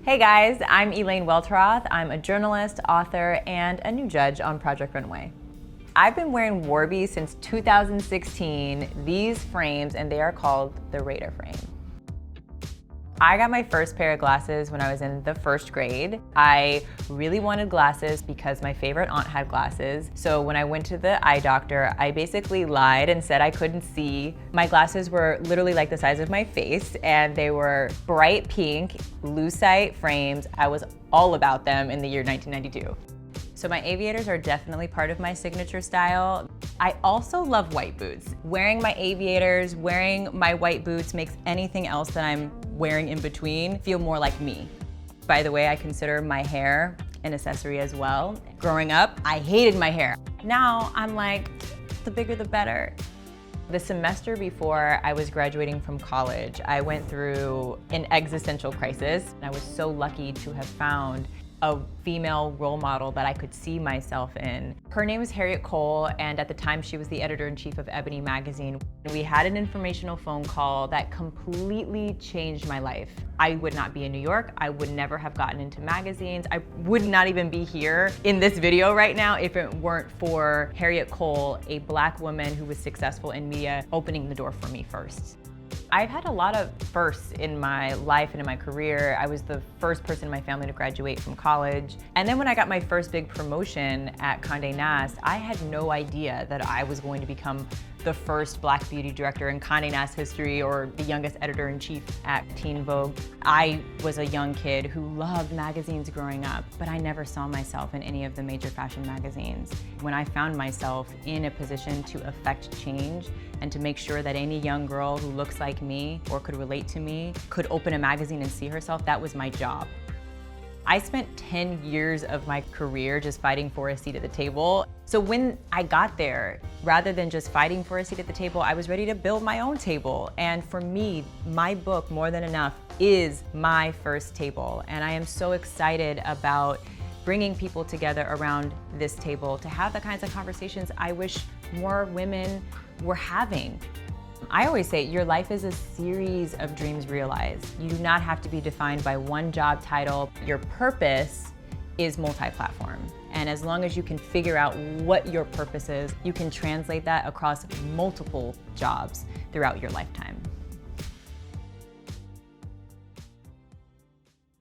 Hey guys, I'm Elaine Welteroth. I'm a journalist, author, and a new judge on Project Runway. I've been wearing Warby since 2016, these frames, and they are called the Radar frame. I got my first pair of glasses when I was in the first grade. I really wanted glasses because my favorite aunt had glasses. So when I went to the eye doctor, I basically lied and said I couldn't see. My glasses were literally like the size of my face, and they were bright pink, lucite frames. I was all about them in the year 1992. So my aviators are definitely part of my signature style. I also love white boots. Wearing my aviators, wearing my white boots makes anything else that I'm wearing in between feel more like me. By the way, I consider my hair an accessory as well. Growing up, I hated my hair. Now I'm like, the bigger the better. The semester before I was graduating from college, I went through an existential crisis. I was so lucky to have found a female role model that I could see myself in. Her name is Harriet Cole, and at the time she was the editor-in-chief of Ebony magazine. We had an informational phone call that completely changed my life. I would not be in New York. I would never have gotten into magazines. I would not even be here in this video right now if it weren't for Harriet Cole, a Black woman who was successful in media, opening the door for me first. I've had a lot of firsts in my life and in my career. I was the first person in my family to graduate from college. And then when I got my first big promotion at Condé Nast, I had no idea that I was going to become the first Black beauty director in Condé Nast history, or the youngest editor-in-chief at Teen Vogue. I was a young kid who loved magazines growing up, but I never saw myself in any of the major fashion magazines. When I found myself in a position to affect change and to make sure that any young girl who looks like me or could relate to me could open a magazine and see herself, that was my job. I spent 10 years of my career just fighting for a seat at the table. So when I got there, rather than just fighting for a seat at the table, I was ready to build my own table. And for me, my book, More Than Enough, is my first table. And I am so excited about bringing people together around this table to have the kinds of conversations I wish more women were having. I always say your life is a series of dreams realized. You do not have to be defined by one job title. Your purpose is multi-platform. And as long as you can figure out what your purpose is, you can translate that across multiple jobs throughout your lifetime.